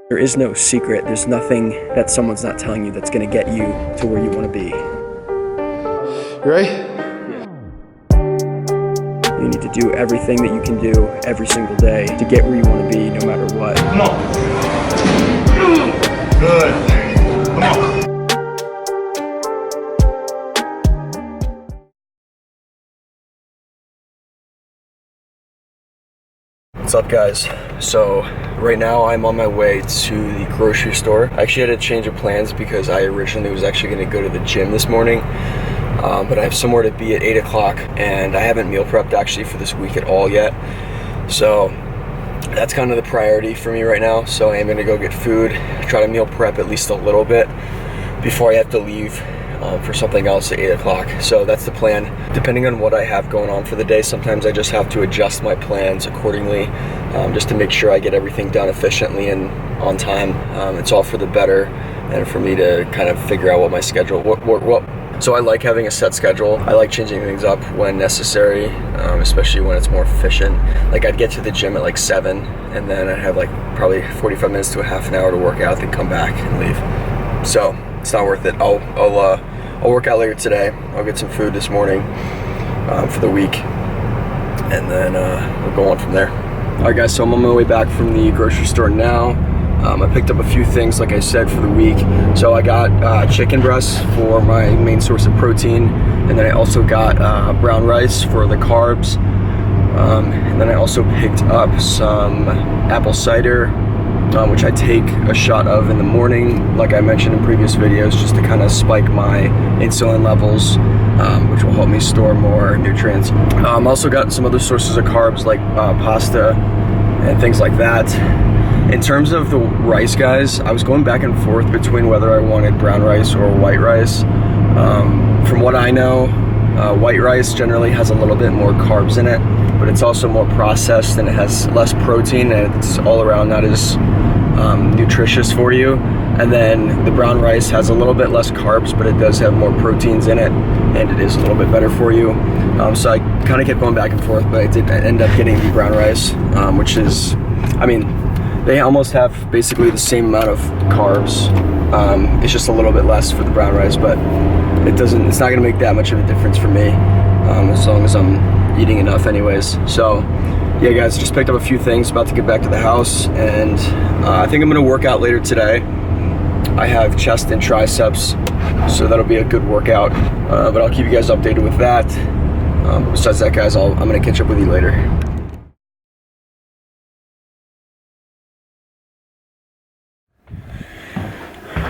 There is no secret. There's nothing that someone's not telling you that's gonna get you to where you wanna be. You ready? You need to do everything that you can do every single day to get where you wanna be no matter what. Come on. Good. Come on. What's up, guys? So right now I'm on my way to the grocery store. I actually had a change of plans because I originally was actually going to go to the gym this morning, but I have somewhere to be at 8 o'clock and I haven't meal prepped actually for this week at all yet. So that's kind of the priority for me right now. So I am going to go get food, try to meal prep at least a little bit before I have to leave for something else at 8 o'clock. So that's the plan. Depending on what I have going on for the day, sometimes I just have to adjust my plans accordingly, just to make sure I get everything done efficiently and on time. It's all for the better and for me to kind of figure out what my schedule, so I like having a set schedule. I like changing things up when necessary, especially when it's more efficient. Like I'd get to the gym at like 7 and then I'd have like probably 45 minutes to a half an hour to work out, then come back and leave. So it's not worth it. I'll work out later today. I'll get some food this morning for the week, and then we'll go on from there. All right, guys. So I'm on my way back from the grocery store now. I picked up a few things, like I said, for the week. So I got chicken breasts for my main source of protein, and then I also got brown rice for the carbs, and then I also picked up some apple cider, which I take a shot of in the morning, like I mentioned in previous videos, just to kind of spike my insulin levels, which will help me store more nutrients. Also got some other sources of carbs like pasta and things like that. In terms of the rice, guys, I was going back and forth between whether I wanted brown rice or white rice. From what I know, white rice generally has a little bit more carbs in it, but it's also more processed and it has less protein and it's all around not as nutritious for you. And then the brown rice has a little bit less carbs, but it does have more proteins in it and it is a little bit better for you. So I kind of kept going back and forth, but I did end up getting the brown rice, which is, I mean, they almost have basically the same amount of carbs. It's just a little bit less for the brown rice, but it's not gonna make that much of a difference for me, as long as I'm eating enough anyways. So yeah, guys, just picked up a few things, about to get back to the house, and I think I'm gonna work out later today. I have chest and triceps, so that'll be a good workout, but I'll keep you guys updated with that. Besides that, guys, I'm gonna catch up with you later.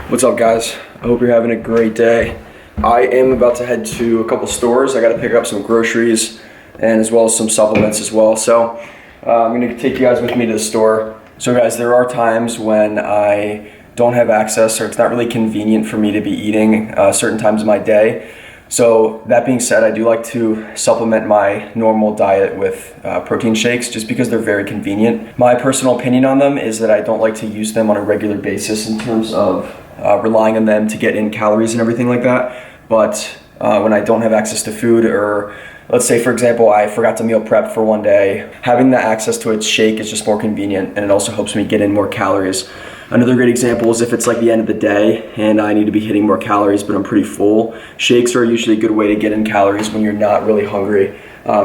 What's up, guys? I hope you're having a great day. I am about to head to a couple stores. I gotta pick up some groceries and as well as some supplements as well. So I'm gonna take you guys with me to the store. So guys, there are times when I don't have access or it's not really convenient for me to be eating certain times of my day. So that being said, I do like to supplement my normal diet with protein shakes just because they're very convenient. My personal opinion on them is that I don't like to use them on a regular basis in terms of relying on them to get in calories and everything like that. But when I don't have access to food, or let's say, for example, I forgot to meal prep for one day, having the access to a shake is just more convenient, and it also helps me get in more calories. Another great example is if it's like the end of the day and I need to be hitting more calories, but I'm pretty full. Shakes are usually a good way to get in calories when you're not really hungry,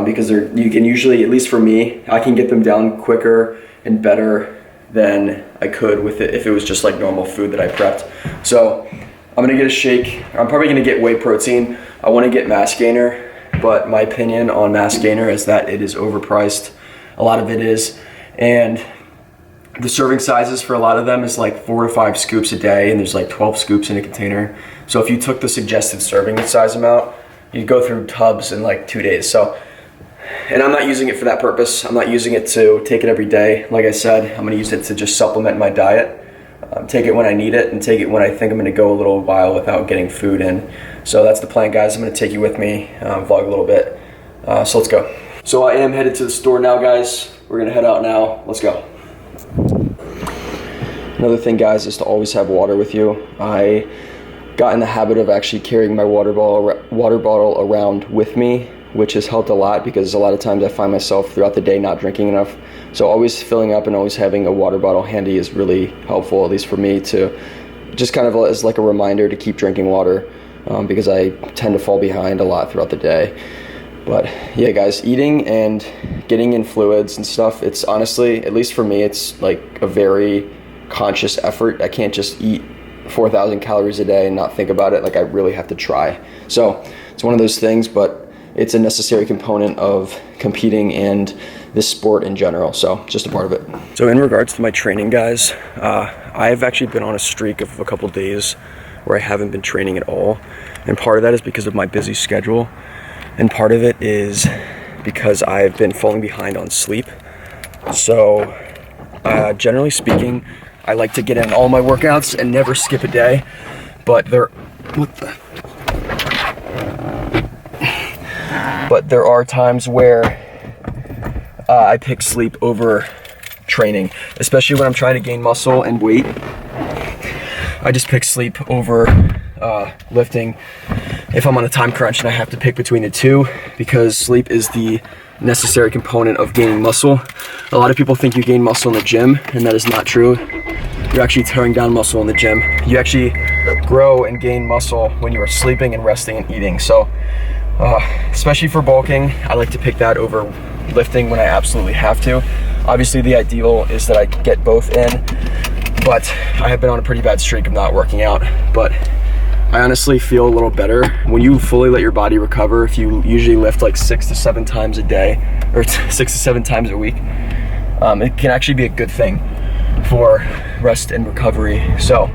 because you can usually, at least for me, I can get them down quicker and better than I could with it if it was just like normal food that I prepped. So I'm gonna get a shake. I'm probably gonna get whey protein. I wanna get Mass Gainer, but my opinion on Mass Gainer is that it is overpriced. A lot of it is. And the serving sizes for a lot of them is like 4 to 5 scoops a day, and there's like 12 scoops in a container. So if you took the suggested serving size amount, you'd go through tubs in like 2 days. So, and I'm not using it for that purpose. I'm not using it to take it every day. Like I said, I'm gonna use it to just supplement my diet. Take it when I need it and take it when I think I'm gonna go a little while without getting food in. So that's the plan, guys. I'm gonna take you with me, vlog a little bit. So let's go. So I am headed to the store now, guys. We're gonna head out now. Let's go. Another thing, guys, is to always have water with you. I got in the habit of actually carrying my water bottle around with me, which has helped a lot because a lot of times I find myself throughout the day not drinking enough So always filling up and always having a water bottle handy is really helpful, at least for me, to just kind of as like a reminder to keep drinking water, because I tend to fall behind a lot throughout the day. But yeah, guys, eating and getting in fluids and stuff, it's honestly, at least for me, it's like a very conscious effort. I can't just eat 4,000 calories a day and not think about it. Like, I really have to try. So it's one of those things, but it's a necessary component of competing and this sport in general. So just a part of it. So in regards to my training, guys, I've actually been on a streak of a couple days where I haven't been training at all. And part of that is because of my busy schedule. And part of it is because I've been falling behind on sleep. So generally speaking, I like to get in all my workouts and never skip a day. But there are times where I pick sleep over training, especially when I'm trying to gain muscle and weight. I just pick sleep over lifting if I'm on a time crunch and I have to pick between the two, because sleep is the necessary component of gaining muscle. A lot of people think you gain muscle in the gym, and that is not true. You're actually tearing down muscle in the gym. You actually grow and gain muscle when you are sleeping and resting and eating. So especially for bulking, I like to pick that over lifting when I absolutely have to. Obviously the ideal is that I get both in, but I have been on a pretty bad streak of not working out. But I honestly feel a little better when you fully let your body recover. If you usually lift like 6 to 7 times a day, or 6 to 7 times a week, it can actually be a good thing for rest and recovery. So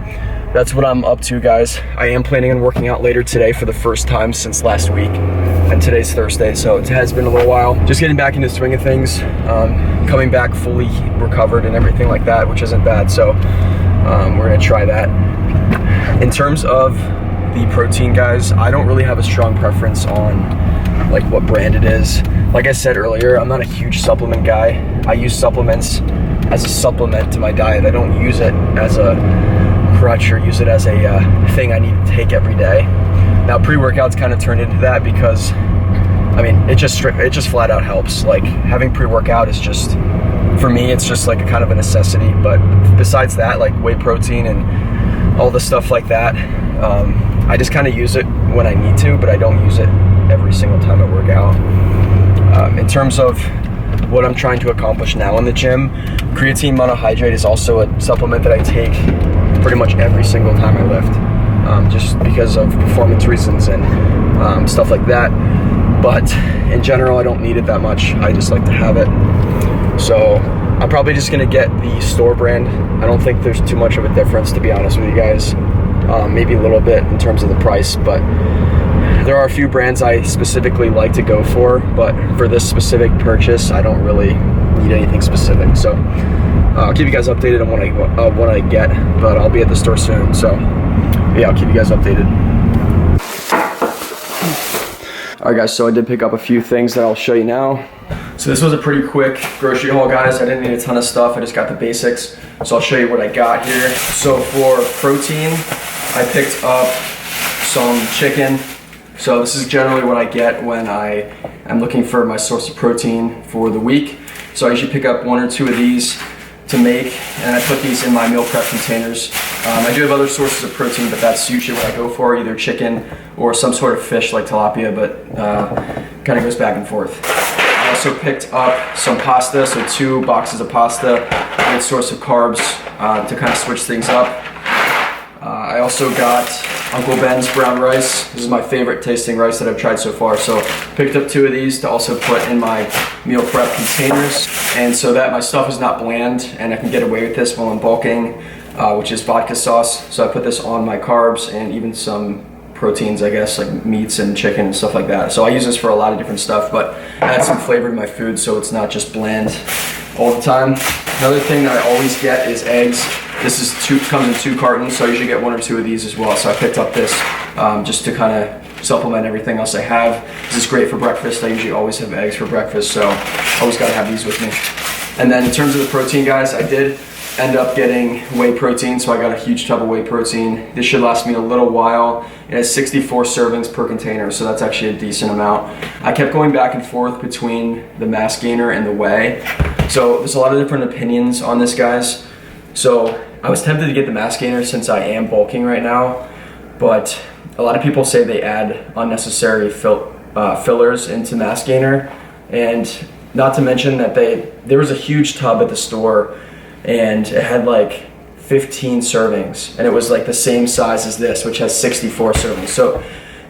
that's what I'm up to, guys. I am planning on working out later today for the first time since last week, and today's Thursday, so it has been a little while. Just getting back into the swing of things, coming back fully recovered and everything like that, which isn't bad. So we're gonna try that. In terms of the protein, guys, I don't really have a strong preference on like what brand it is. Like I said earlier, I'm not a huge supplement guy. I use supplements as a supplement to my diet. I don't use it as a crutch or use it as a thing I need to take every day. Now pre-workouts kind of turned into that because, I mean, it just flat out helps. Like having pre-workout is just, for me, it's just like a kind of a necessity. But besides that, like whey protein and all the stuff like that, I just kind of use it when I need to, but I don't use it every single time I work out. In terms of what I'm trying to accomplish now in the gym, creatine monohydrate is also a supplement that I take pretty much every single time I lift, just because of performance reasons and stuff like that. But in general, I don't need it that much. I just like to have it. So I'm probably just gonna get the store brand. I don't think there's too much of a difference, to be honest with you guys. Maybe a little bit in terms of the price, but there are a few brands I specifically like to go for, but for this specific purchase, I don't really need anything specific. So I'll keep you guys updated on what I get, but I'll be at the store soon. So yeah, I'll keep you guys updated. All right, guys, so I did pick up a few things that I'll show you now. So this was a pretty quick grocery haul, guys. I didn't need a ton of stuff. I just got the basics. So I'll show you what I got here. So for protein, I picked up some chicken. So this is generally what I get when I am looking for my source of protein for the week. So I usually pick up 1 or 2 of these to make, and I put these in my meal prep containers. I do have other sources of protein, but that's usually what I go for, either chicken or some sort of fish like tilapia, but kind of goes back and forth. I also picked up some pasta, so 2 boxes of pasta, a good source of carbs to kind of switch things up. I also got Uncle Ben's brown rice. This is my favorite tasting rice that I've tried so far. So picked up 2 of these to also put in my meal prep containers. And so that my stuff is not bland and I can get away with this while I'm bulking, which is vodka sauce. So I put this on my carbs and even some proteins, I guess, like meats and chicken and stuff like that. So I use this for a lot of different stuff, but add some flavor to my food so it's not just bland all the time. Another thing that I always get is eggs. This is comes in 2 cartons, so I usually get 1 or 2 of these as well. So I picked up this just to kind of supplement everything else I have. This is great for breakfast. I usually always have eggs for breakfast, so always got to have these with me. And then in terms of the protein, guys, I did end up getting whey protein, so I got a huge tub of whey protein. This should last me a little while. It has 64 servings per container, so that's actually a decent amount. I kept going back and forth between the mass gainer and the whey. So there's a lot of different opinions on this, guys. So I was tempted to get the mass gainer since I am bulking right now, but a lot of people say they add unnecessary fillers into mass gainer, and not to mention that there was a huge tub at the store and it had like 15 servings, and it was like the same size as this, which has 64 servings. So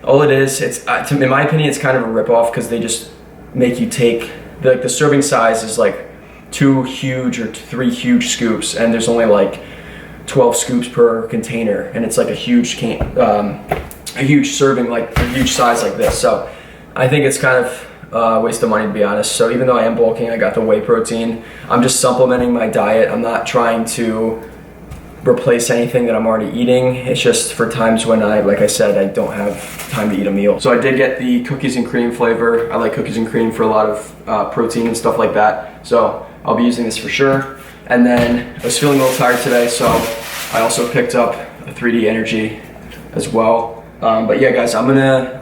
all it is, in my opinion, it's kind of a ripoff, because they just make you take the serving size is like 2 huge or 3 huge scoops, and there's only like 12 scoops per container, and it's like a huge serving, like a huge size like this. So I think it's kind of a waste of money, to be honest. So even though I am bulking, I got the whey protein. I'm just supplementing my diet. I'm not trying to replace anything that I'm already eating. It's just for times when like I said, I don't have time to eat a meal. So I did get the cookies and cream flavor. I like cookies and cream for a lot of protein and stuff like that. So I'll be using this for sure. And then I was feeling a little tired today, so I also picked up a 3D Energy as well. But yeah, guys, I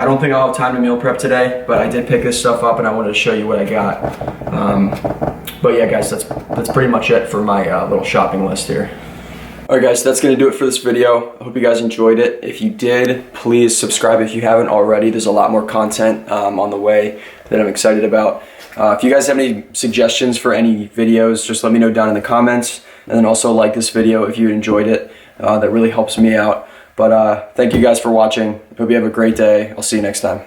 don't think I'll have time to meal prep today, but I did pick this stuff up and I wanted to show you what I got. But yeah, guys, that's pretty much it for my little shopping list here. Alright guys, that's going to do it for this video. I hope you guys enjoyed it. If you did, please subscribe if you haven't already. There's a lot more content on the way that I'm excited about. If you guys have any suggestions for any videos, just let me know down in the comments. And then also like this video if you enjoyed it. That really helps me out. But thank you guys for watching. Hope you have a great day. I'll see you next time.